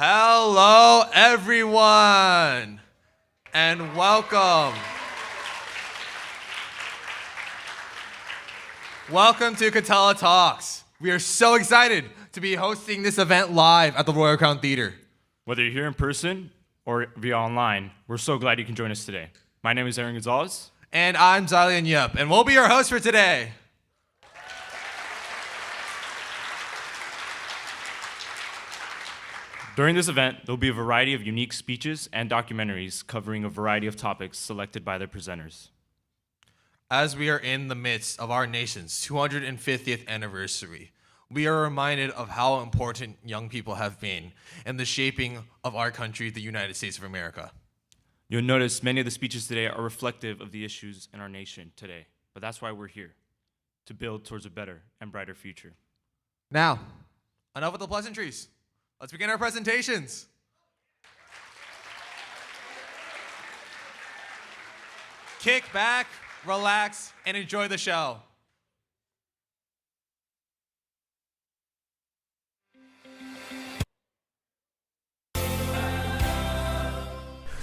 Hello, everyone, and welcome. Welcome to Katella Talks. We are so excited to be hosting this event live at the Royal Crown Theater. Whether you're here in person or via online, we're so glad you can join us today. My name is Aaron Gonzalez. And I'm Zalian Yup, and we'll be your hosts for today. During this event, there'll be a variety of unique speeches and documentaries covering a variety of topics selected by their presenters. As we are in the midst of our nation's 250th anniversary, we are reminded of how important young people have been in the shaping of our country, the United States of America. You'll notice many of the speeches today are reflective of the issues in our nation today, but that's why we're here, to build towards a better and brighter future. Now, enough with the pleasantries. Let's begin our presentations. Kick back, relax, and enjoy the show.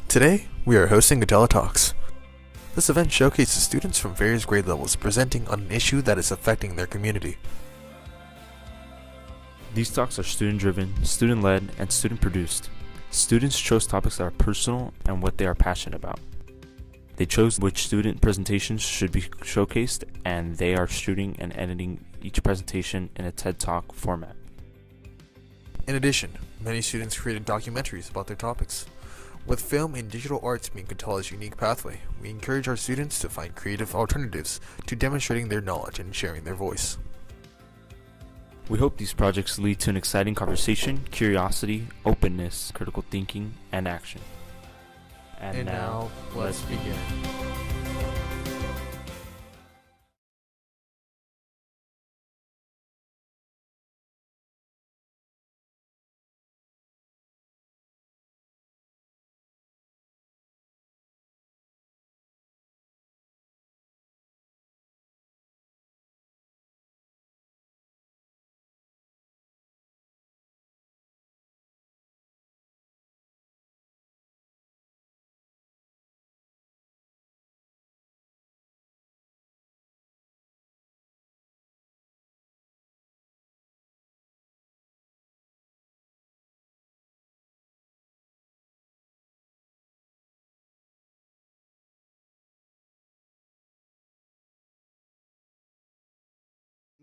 Today, we are hosting Katella Talks. This event showcases students from various grade levels presenting on an issue that is affecting their community. These talks are student-driven, student-led, and student-produced. Students chose topics that are personal and what they are passionate about. They chose which student presentations should be showcased, and they are shooting and editing each presentation in a TED Talk format. In addition, many students created documentaries about their topics. With film and digital arts being Katella's unique pathway, we encourage our students to find creative alternatives to demonstrating their knowledge and sharing their voice. We hope these projects lead to an exciting conversation, curiosity, openness, critical thinking, and action. And now, let's begin.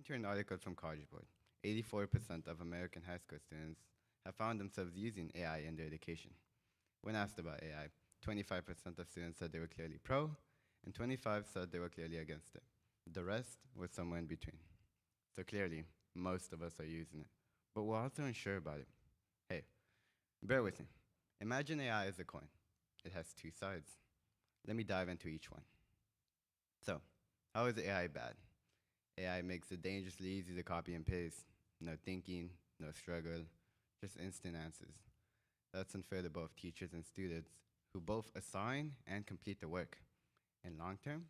To an article from College Board, 84% of American high school students have found themselves using AI in their education. When asked about AI, 25% of students said they were clearly pro, and 25% said they were clearly against it. The rest were somewhere in between. So clearly, most of us are using it, but we're also unsure about it. Hey, bear with me. Imagine AI as a coin. It has two sides. Let me dive into each one. So, how is AI bad? AI makes it dangerously easy to copy and paste. No thinking, no struggle, just instant answers. That's unfair to both teachers and students, who both assign and complete the work. In long term,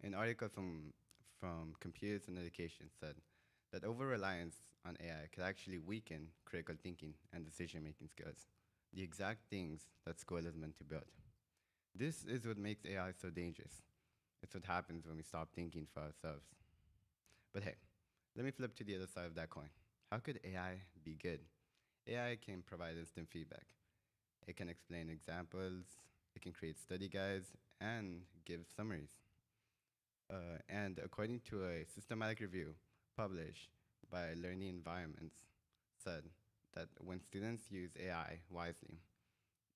an article from Computers and Education said that over-reliance on AI could actually weaken critical thinking and decision-making skills, the exact things that school is meant to build. This is what makes AI so dangerous. It's what happens when we stop thinking for ourselves. But hey, let me flip to the other side of that coin. How could AI be good? AI can provide instant feedback. It can explain examples, it can create study guides, and give summaries. And according to a systematic review published by Learning Environments, said that when students use AI wisely,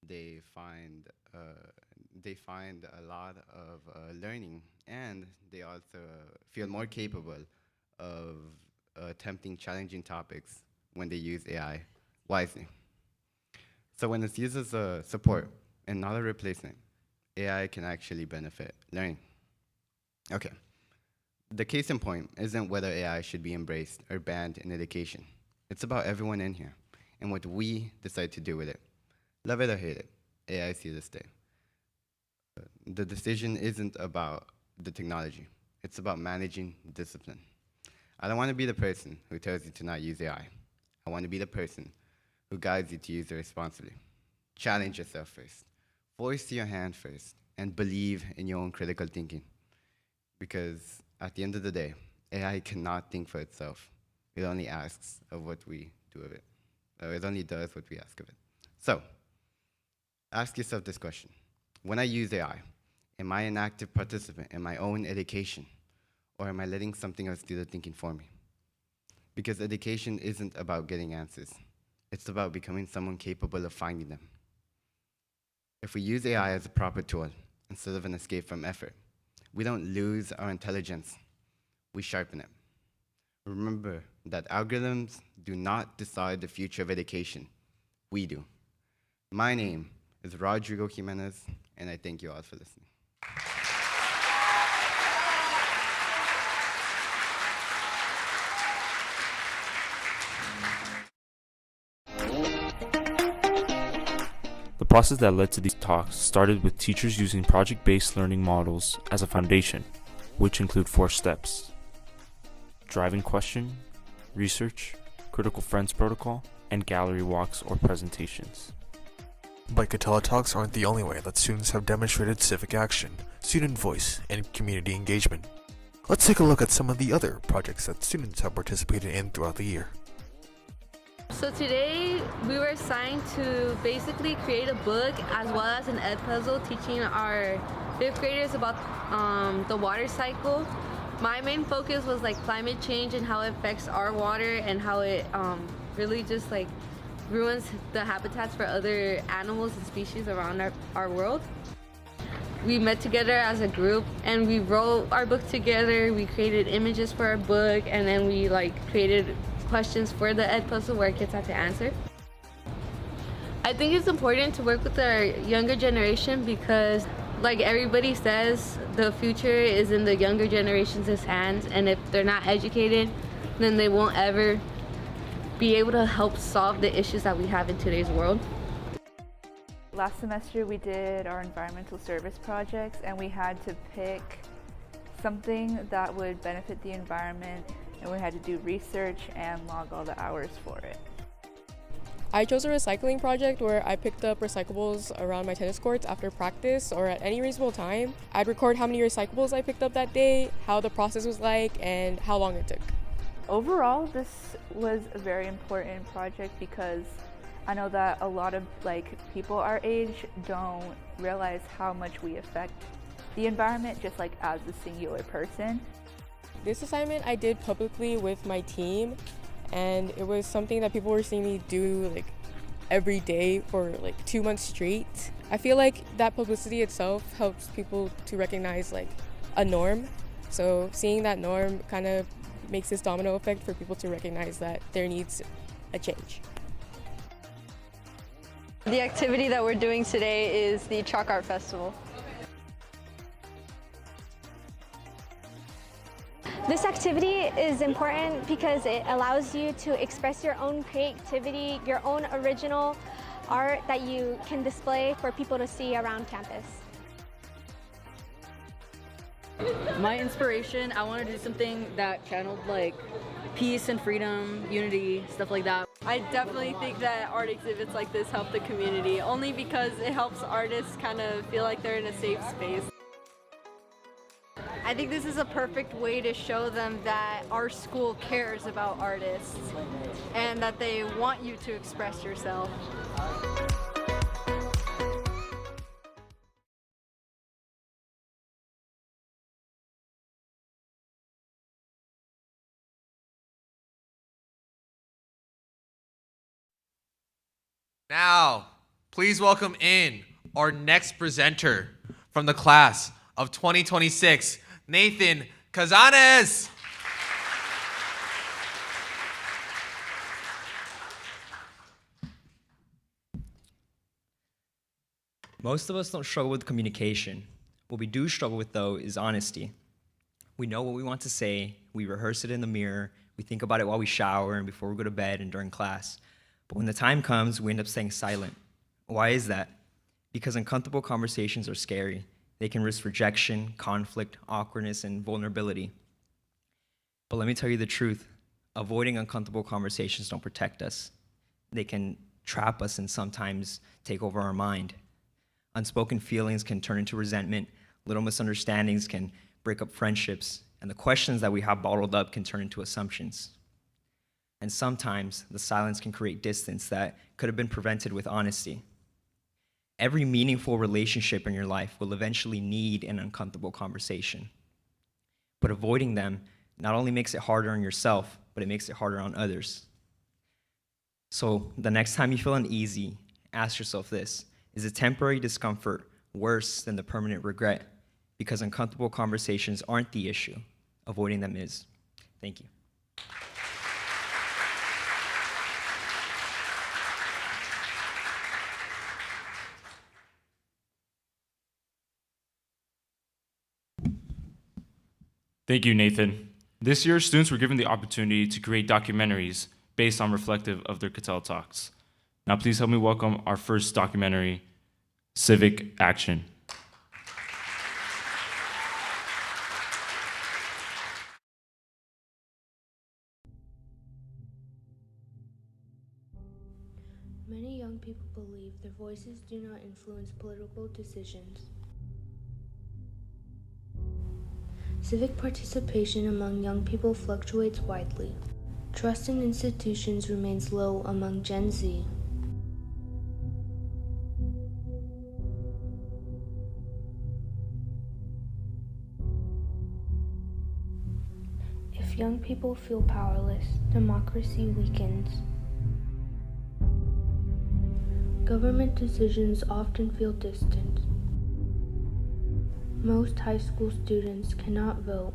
they find a lot of learning, and they also feel more capable of attempting challenging topics when they use AI wisely. So when it's used as a support and not a replacement, AI can actually benefit learning. Okay, the case in point isn't whether AI should be embraced or banned in education. It's about everyone in here and what we decide to do with it. Love it or hate it, AI is here to stay. The decision isn't about the technology. It's about managing discipline. I don't want to be the person who tells you to not use AI. I want to be the person who guides you to use it responsibly. Challenge yourself first. Force your hand first, and believe in your own critical thinking. Because at the end of the day, AI cannot think for itself. It only asks of what we do of it. Or it only does what we ask of it. So, ask yourself this question. When I use AI, am I an active participant in my own education? Or am I letting something else do the thinking for me? Because education isn't about getting answers. It's about becoming someone capable of finding them. If we use AI as a proper tool instead of an escape from effort, we don't lose our intelligence, we sharpen it. Remember that algorithms do not decide the future of education. We do. My name is Rodrigo Jimenez, and I thank you all for listening. The process that led to these talks started with teachers using project-based learning models as a foundation, which include 4 steps: driving question, research, critical friends protocol, and gallery walks or presentations. But Katella Talks aren't the only way that students have demonstrated civic action, student voice, and community engagement. Let's take a look at some of the other projects that students have participated in throughout the year. So today we were assigned to basically create a book as well as an ed puzzle teaching our 5th graders about the water cycle. My main focus was like climate change and how it affects our water and how it really just like ruins the habitats for other animals and species around our world. We met together as a group and we wrote our book together. We created images for our book, and then we like created questions for the ed puzzle where kids had to answer. I think it's important to work with our younger generation because, like everybody says, the future is in the younger generation's hands, and if they're not educated, then they won't ever be able to help solve the issues that we have in today's world. Last semester we did our environmental service projects, and we had to pick something that would benefit the environment, and we had to do research and log all the hours for it. I chose a recycling project where I picked up recyclables around my tennis courts after practice or at any reasonable time. I'd record how many recyclables I picked up that day, how the process was like, and how long it took. Overall, this was a very important project because I know that a lot of people our age don't realize how much we affect the environment just like as a singular person. This assignment I did publicly with my team, and it was something that people were seeing me do like every day for like 2 months straight. I feel like that publicity itself helps people to recognize like a norm. So seeing that norm kind of makes this domino effect for people to recognize that there needs a change. The activity that we're doing today is the Chalk Art Festival. This activity is important because it allows you to express your own creativity, your own original art that you can display for people to see around campus. My inspiration, I want to do something that channeled like peace and freedom, unity, stuff like that. I definitely think that art exhibits like this help the community, only because it helps artists kind of feel like they're in a safe space. I think this is a perfect way to show them that our school cares about artists and that they want you to express yourself. Now, please welcome in our next presenter from the class of 2026, Nathan Cazanes. Most of us don't struggle with communication. What we do struggle with, though, is honesty. We know what we want to say, we rehearse it in the mirror, we think about it while we shower and before we go to bed and during class. But when the time comes, we end up staying silent. Why is that? Because uncomfortable conversations are scary. They can risk rejection, conflict, awkwardness, and vulnerability. But let me tell you the truth. Avoiding uncomfortable conversations don't protect us. They can trap us and sometimes take over our mind. Unspoken feelings can turn into resentment, little misunderstandings can break up friendships, and the questions that we have bottled up can turn into assumptions. And sometimes the silence can create distance that could have been prevented with honesty. Every meaningful relationship in your life will eventually need an uncomfortable conversation. But avoiding them not only makes it harder on yourself, but it makes it harder on others. So the next time you feel uneasy, ask yourself this: is a temporary discomfort worse than the permanent regret? Because uncomfortable conversations aren't the issue. Avoiding them is. Thank you. Thank you, Nathan. This year, students were given the opportunity to create documentaries based on reflective of their Katella talks. Now please help me welcome our first documentary, Civic Action. Many young people believe their voices do not influence political decisions. Civic participation among young people fluctuates widely. Trust in institutions remains low among Gen Z. If young people feel powerless, democracy weakens. Government decisions often feel distant. Most high school students cannot vote.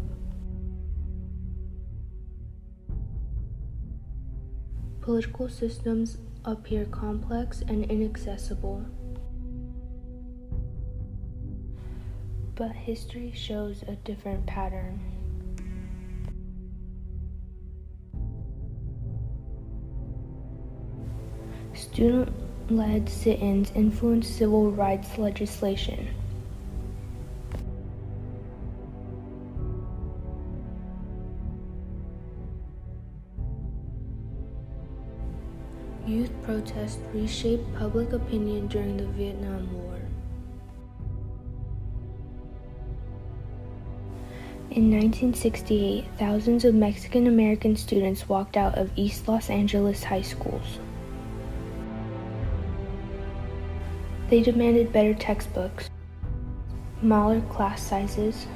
Political systems appear complex and inaccessible. But history shows a different pattern. Student-led sit-ins influence civil rights legislation. Youth protests reshaped public opinion during the Vietnam War. In 1968, thousands of Mexican American students walked out of East Los Angeles high schools. They demanded better textbooks, smaller class sizes,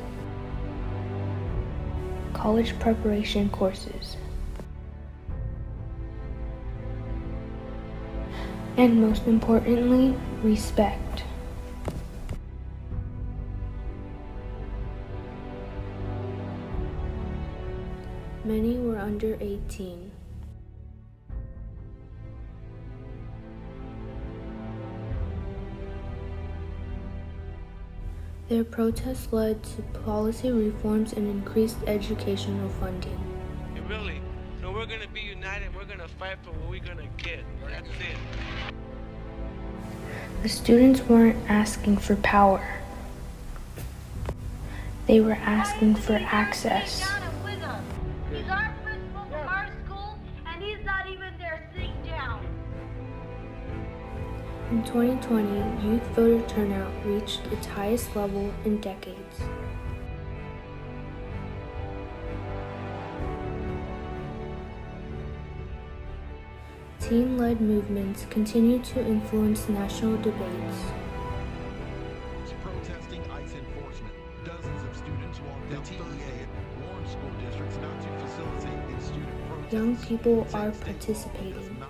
college preparation courses, and most importantly, respect. Many were under 18. Their protests led to policy reforms and increased educational funding. Really, so we're gonna be united, we're gonna fight for what we're gonna get. That's it. The students weren't asking for power. They were asking for access. He's our principal from our school, and he's not even there sitting down. In 2020, youth voter turnout reached its highest level in decades. Teen-led movements continue to influence national debates. Protesting ICE enforcement. Dozens of students walked out. The TEA warned school districts not to facilitate in student protests. Young people are participating,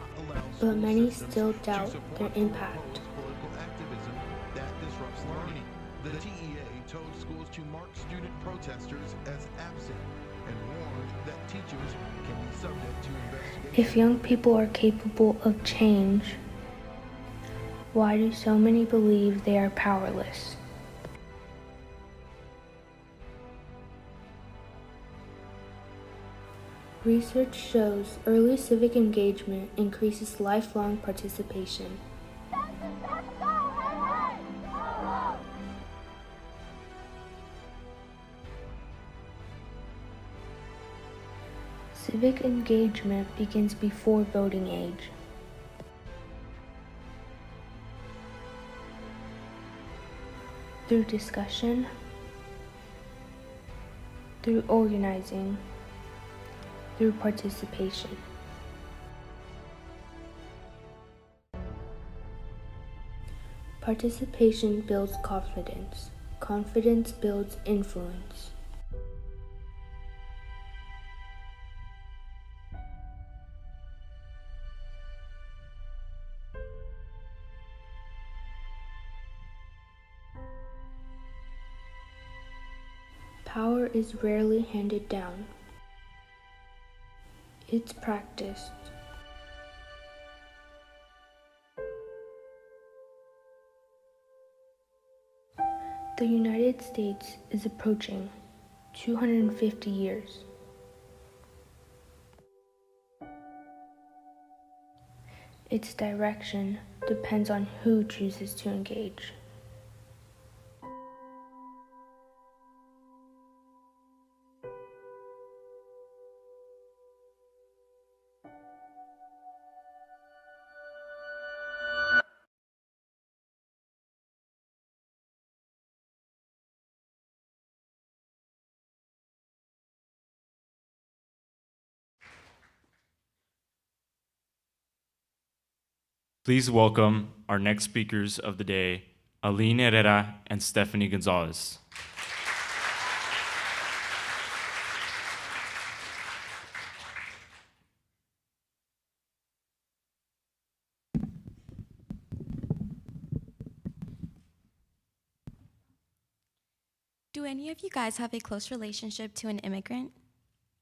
but many still doubt their impact. Political activism that disrupts learning. The TEA told schools to mark student protesters as absent and warned that teachers can be subject to investigation. If young people are capable of change, why do so many believe they are powerless? Research shows early civic engagement increases lifelong participation. Civic engagement begins before voting age. through discussion, through organizing, through participation. Participation builds confidence. Confidence builds influence. Power is rarely handed down. It's practiced. The United States is approaching 250 years. Its direction depends on who chooses to engage. Please welcome our next speakers of the day, Aline Herrera and Stephanie Gonzalez. Do any of you guys have a close relationship to an immigrant?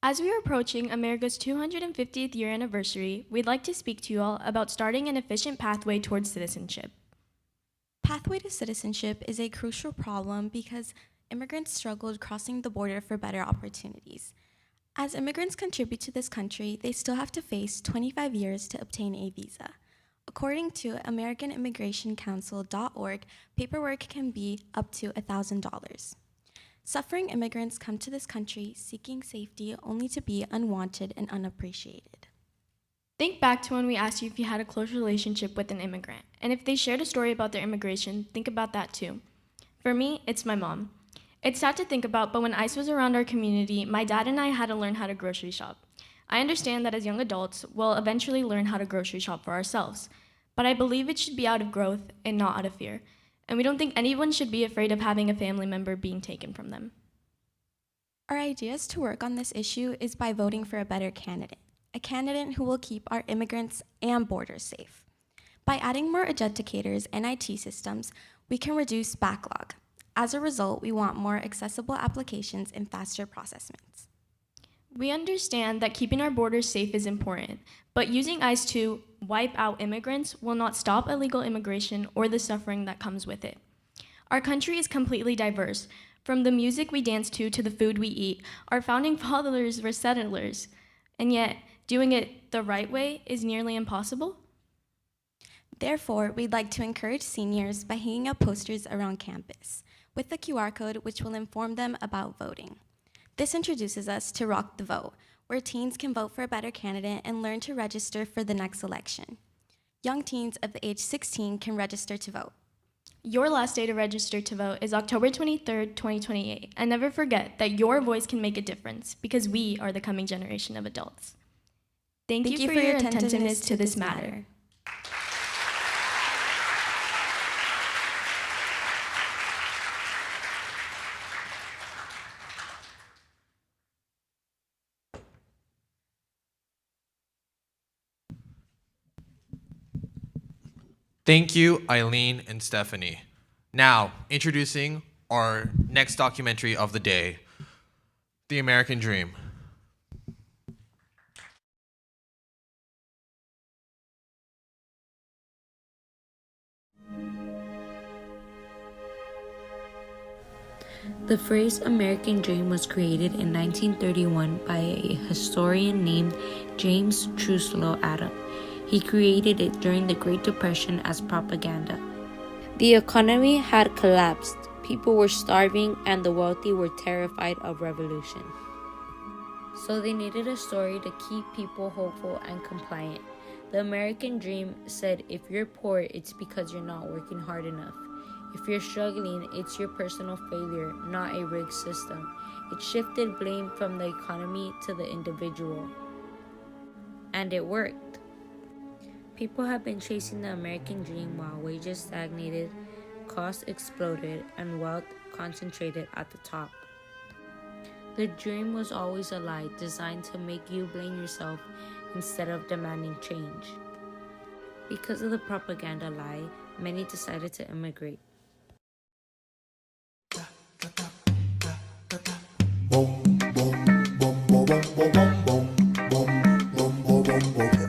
As we are approaching America's 250th year anniversary, we'd like to speak to you all about starting an efficient pathway towards citizenship. Pathway to citizenship is a crucial problem because immigrants struggled crossing the border for better opportunities. As immigrants contribute to this country, they still have to face 25 years to obtain a visa. According to AmericanImmigrationCouncil.org, paperwork can be up to $1,000. Suffering immigrants come to this country seeking safety only to be unwanted and unappreciated. Think back to when we asked you if you had a close relationship with an immigrant, and if they shared a story about their immigration, think about that too. For me, it's my mom. It's sad to think about, but when ICE was around our community, my dad and I had to learn how to grocery shop. I understand that as young adults, we'll eventually learn how to grocery shop for ourselves, but I believe it should be out of growth and not out of fear. And we don't think anyone should be afraid of having a family member being taken from them. Our ideas to work on this issue is by voting for a better candidate, a candidate who will keep our immigrants and borders safe. By adding more educators and IT systems, we can reduce backlog. As a result, we want more accessible applications and faster processes. We understand that keeping our borders safe is important, but using ICE to wipe out immigrants will not stop illegal immigration or the suffering that comes with it. Our country is completely diverse. From the music we dance to the food we eat, our founding fathers were settlers, and yet doing it the right way is nearly impossible. Therefore, we'd like to encourage seniors by hanging up posters around campus with the QR code which will inform them about voting. This introduces us to Rock the Vote, where teens can vote for a better candidate and learn to register for the next election. Young teens of the age 16 can register to vote. Your last day to register to vote is October 23rd, 2028, and never forget that your voice can make a difference because we are the coming generation of adults. Thank you for your attentiveness to this matter. Thank you, Eileen and Stephanie. Now, introducing our next documentary of the day, The American Dream. The phrase American Dream was created in 1931 by a historian named James Truslow Adam. He created it during the Great Depression as propaganda. The economy had collapsed, people were starving, and the wealthy were terrified of revolution. So they needed a story to keep people hopeful and compliant. The American Dream said if you're poor, it's because you're not working hard enough. If you're struggling, it's your personal failure, not a rigged system. It shifted blame from the economy to the individual. And it worked. People have been chasing the American dream while wages stagnated, costs exploded, and wealth concentrated at the top. The dream was always a lie designed to make you blame yourself instead of demanding change. Because of the propaganda lie, many decided to immigrate.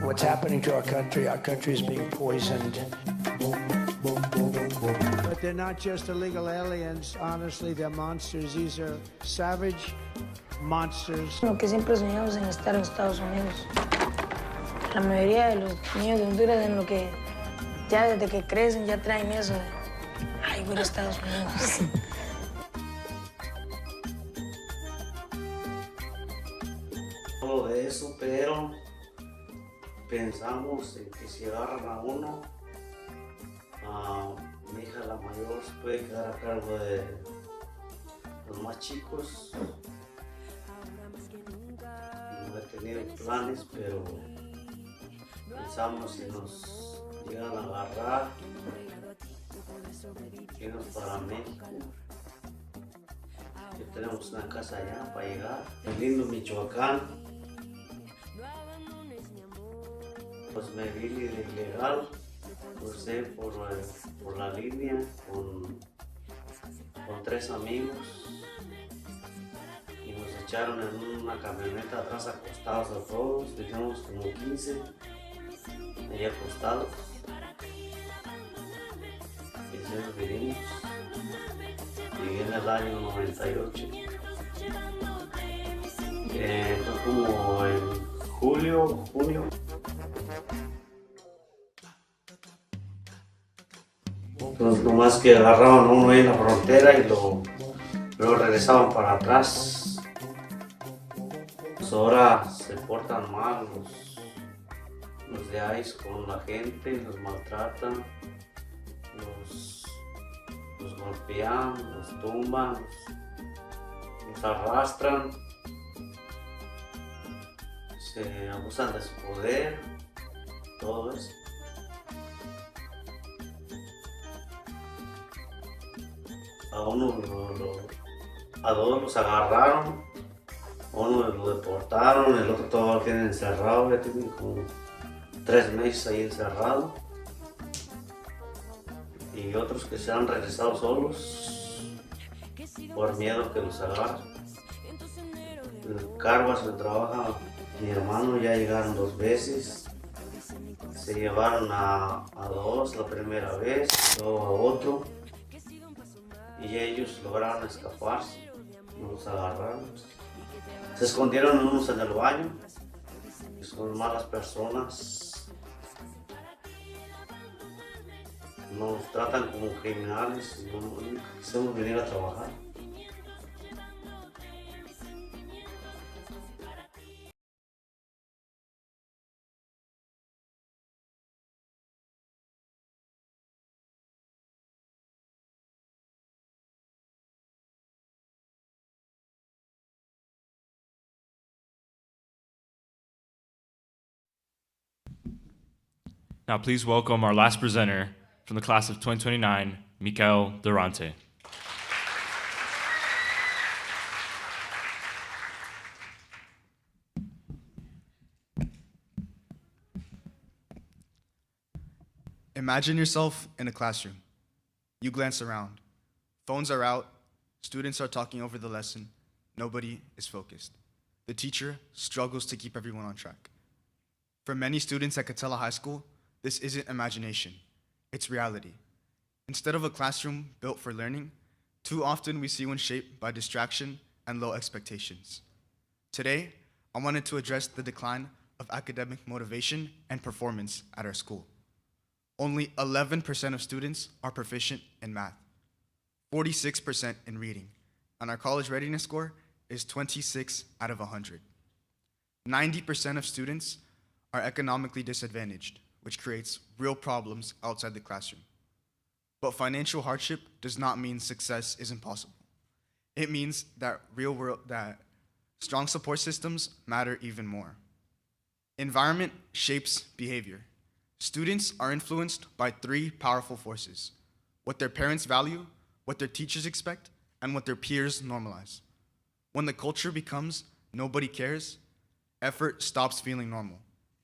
What's happening to our country is being poisoned. But they're not just illegal aliens, honestly, they're monsters. These are savage monsters. Lo que siempre soñamos en estar en Estados Unidos. La mayoría de los niños de Honduras en lo que ya desde que crecen ya traen eso de, ay, voy a Estados Unidos. Todo de eso, pero pensamos en que si agarran a uno, mi hija la mayor se puede quedar a cargo de los más chicos. No he tenido planes, pero pensamos si nos llegan a agarrar, irnos para México. Ya tenemos una casa allá para llegar. El lindo Michoacán. Pues me vine de ilegal, crucé por la línea con 3 amigos y nos echaron en una camioneta atrás acostados a todos, dejamos como 15 ahí acostados y así nos vinimos. Llegué en el año 98, fue como en junio. Entonces nomás que agarraban a uno ahí en la frontera y luego regresaban para atrás. Pues ahora se portan mal los de ICE con la gente, los maltratan, los golpean, los tumban, los arrastran, se abusan de su poder, todo eso. A dos los agarraron, uno lo deportaron, el otro todavía lo tienen encerrado, ya tienen como 3 meses ahí encerrado. Y otros que se han regresado solos por miedo que los agarren. En Carvas donde trabaja mi hermano ya llegaron 2 veces. Se llevaron a 2 la primera vez, luego a otro. Y ellos lograron escaparse, no los agarraron. Se escondieron unos en el baño, son malas personas. Nos tratan como criminales y no quisimos venir a trabajar. Now please welcome our last presenter from the class of 2029, Mikael Durante. Imagine yourself in a classroom. You glance around. Phones are out. Students are talking over the lesson. Nobody is focused. The teacher struggles to keep everyone on track. For many students at Katella High School, this isn't imagination. It's reality. Instead of a classroom built for learning, too often we see one shaped by distraction and low expectations. Today, I wanted to address the decline of academic motivation and performance at our school. Only 11% of students are proficient in math, 46% in reading, and our college readiness score is 26 out of 100. 90% of students are economically disadvantaged, which creates real problems outside the classroom. But financial hardship does not mean success is impossible. It means that strong support systems matter even more. Environment shapes behavior. Students are influenced by three powerful forces: what their parents value, what their teachers expect, and what their peers normalize. When the culture becomes nobody cares, effort stops feeling normal,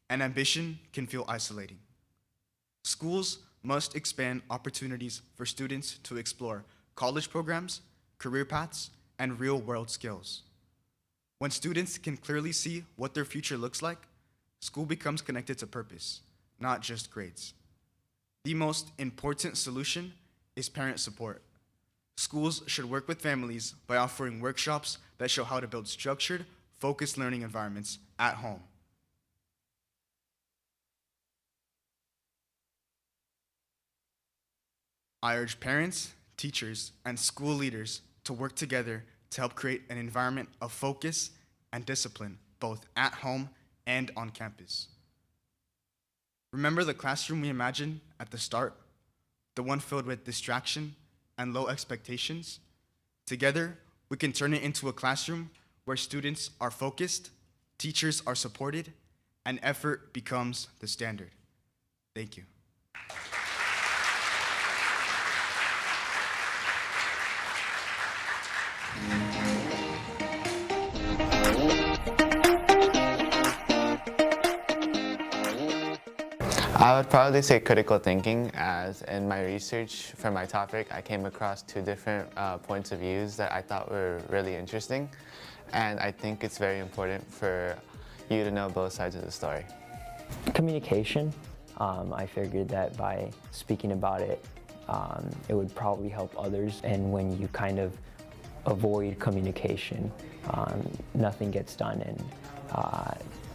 and ambition can feel isolating. Schools must expand opportunities for students to explore college programs, career paths, and real-world skills. When students can clearly see what their future looks like, school becomes connected to purpose, not just grades. The most important solution is parent support. Schools should work with families by offering workshops that show how to build structured, focused learning environments at home. I urge parents, teachers, and school leaders to work together to help create an environment of focus and discipline, both at home and on campus. Remember the classroom we imagined at the start? The one filled with distraction and low expectations? Together, we can turn it into a classroom where students are focused, teachers are supported, and effort becomes the standard. Thank you. I would probably say critical thinking, as in my research for my topic, I came across two different points of views that I thought were really interesting, and I think it's very important for you to know both sides of the story. Communication. I figured that by speaking about it, it would probably help others, and when you kind of avoid communication, nothing gets done and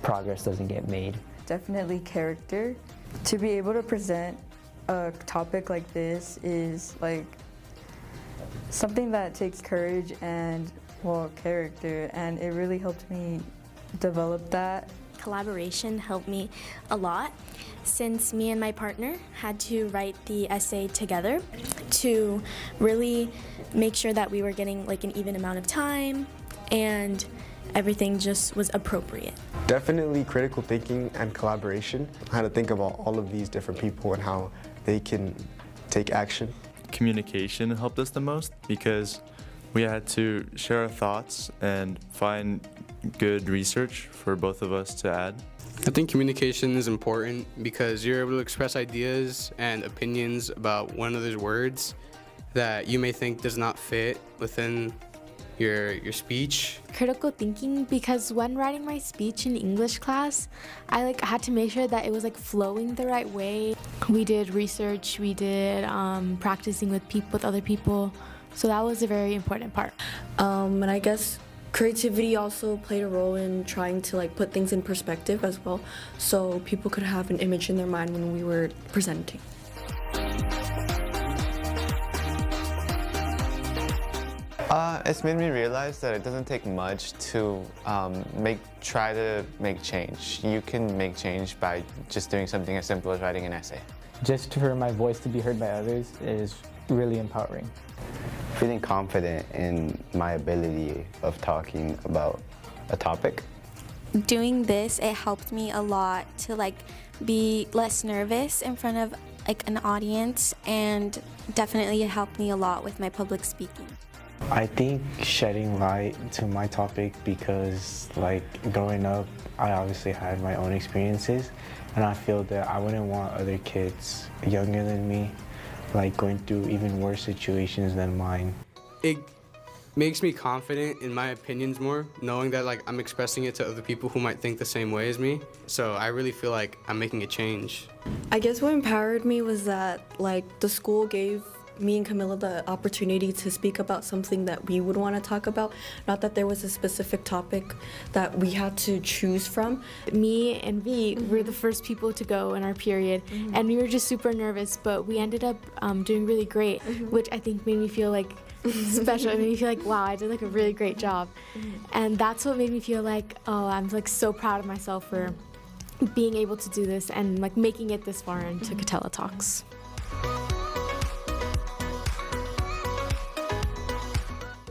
progress doesn't get made. Definitely character. To be able to present a topic like this is like something that takes courage and, well, character, and it really helped me develop that. Collaboration helped me a lot, since me and my partner had to write the essay together to really make sure that we were getting like an even amount of time and everything just was appropriate. Definitely critical thinking and collaboration, how to think about all of these different people and how they can take action. Communication helped us the most because we had to share our thoughts and find good research for both of us to add. I think communication is important because you're able to express ideas and opinions about one another's words that you may think does not fit within your speech. Critical thinking, because when writing my speech in English class, I had to make sure that it was flowing the right way. We did research, we did practicing with other people, so that was a very important part. And I guess creativity also played a role in trying to put things in perspective as well, so people could have an image in their mind when we were presenting. It's made me realize that it doesn't take much to try to make change. You can make change by just doing something as simple as writing an essay. Just for my voice to be heard by others is really empowering. Feeling confident in my ability of talking about a topic. Doing this, it helped me a lot to be less nervous in front of an audience, and definitely it helped me a lot with my public speaking. I think shedding light to my topic because growing up, I obviously had my own experiences, and I feel that I wouldn't want other kids younger than me going through even worse situations than mine. It makes me confident in my opinions more, knowing that I'm expressing it to other people who might think the same way as me. So I really feel like I'm making a change. I guess what empowered me was that the school gave me and Camilla the opportunity to speak about something that we would want to talk about, not that there was a specific topic that we had to choose from. Me and V were the first people to go in our period, and we were just super nervous, but we ended up doing really great, which I think made me feel special. It made me feel wow, I did a really great job. And that's what made me feel oh, I'm so proud of myself for being able to do this and making it this far into Katella Talks.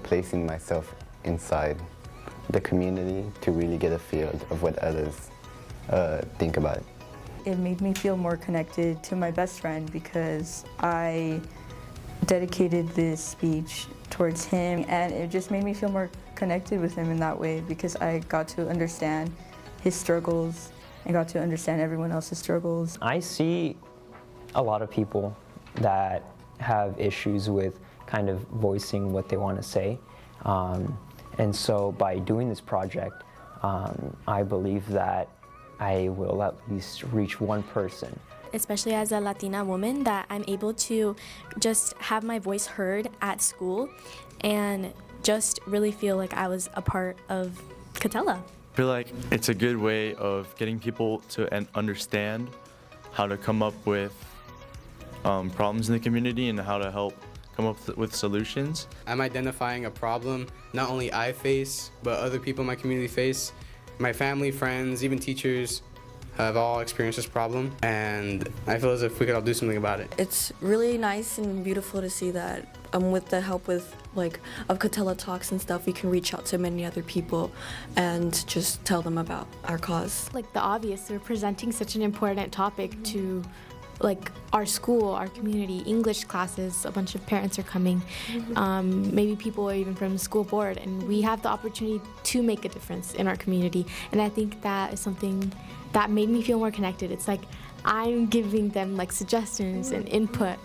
placing myself inside the community to really get a feel of what others think about it. It made me feel more connected to my best friend because I dedicated this speech towards him, and it just made me feel more connected with him in that way because I got to understand his struggles and got to understand everyone else's struggles. I see a lot of people that have issues with kind of voicing what they want to say. And so by doing this project, I believe that I will at least reach one person. Especially as a Latina woman, that I'm able to just have my voice heard at school and just really feel like I was a part of Katella. I feel like it's a good way of getting people to understand how to come up with problems in the community and how to help come up with solutions. I'm identifying a problem not only I face, but other people in my community face. My family, friends, even teachers have all experienced this problem, and I feel as if we could all do something about it. It's really nice and beautiful to see that with the help of Katella Talks and stuff, we can reach out to many other people and just tell them about our cause. Like the obvious, we're presenting such an important topic to our school, our community, English classes, a bunch of parents are coming, maybe people are even from the school board, and we have the opportunity to make a difference in our community. And I think that is something that made me feel more connected. It's like I'm giving them suggestions and input,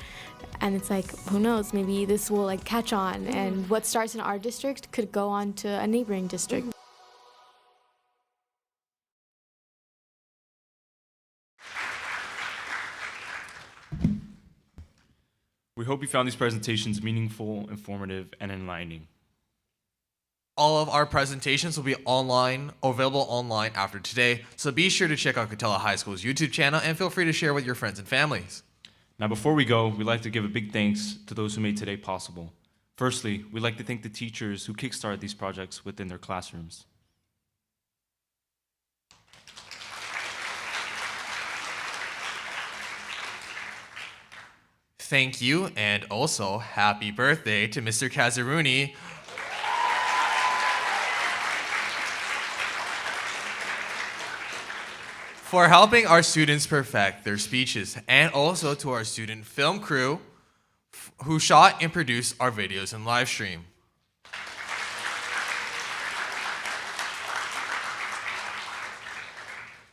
and it's like, who knows, maybe this will catch on, and what starts in our district could go on to a neighboring district. We hope you found these presentations meaningful, informative, and enlightening. All of our presentations will be available online after today, so be sure to check out Katella High School's YouTube channel and feel free to share with your friends and families. Now, before we go, we'd like to give a big thanks to those who made today possible. Firstly, we'd like to thank the teachers who kickstarted these projects within their classrooms. Thank you, and also happy birthday to Mr. Kazaruni. For helping our students perfect their speeches, and also to our student film crew who shot and produced our videos and live stream.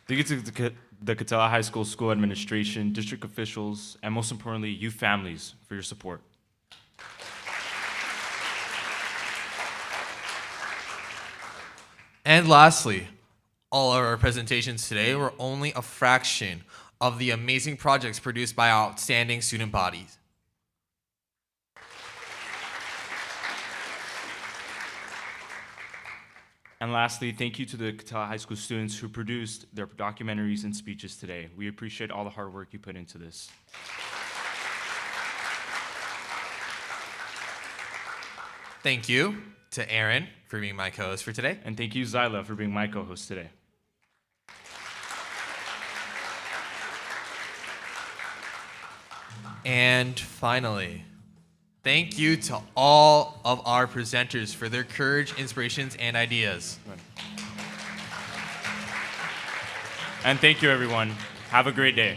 Thank you to the Katella High School School Administration, district officials, and most importantly, you families for your support. And lastly, all of our presentations today were only a fraction of the amazing projects produced by outstanding student bodies. And lastly, thank you to the Katella High School students who produced their documentaries and speeches today. We appreciate all the hard work you put into this. Thank you to Aaron for being my co-host for today. And thank you, Zyla, for being my co-host today. And finally, thank you to all of our presenters for their courage, inspirations, and ideas. And thank you, everyone. Have a great day.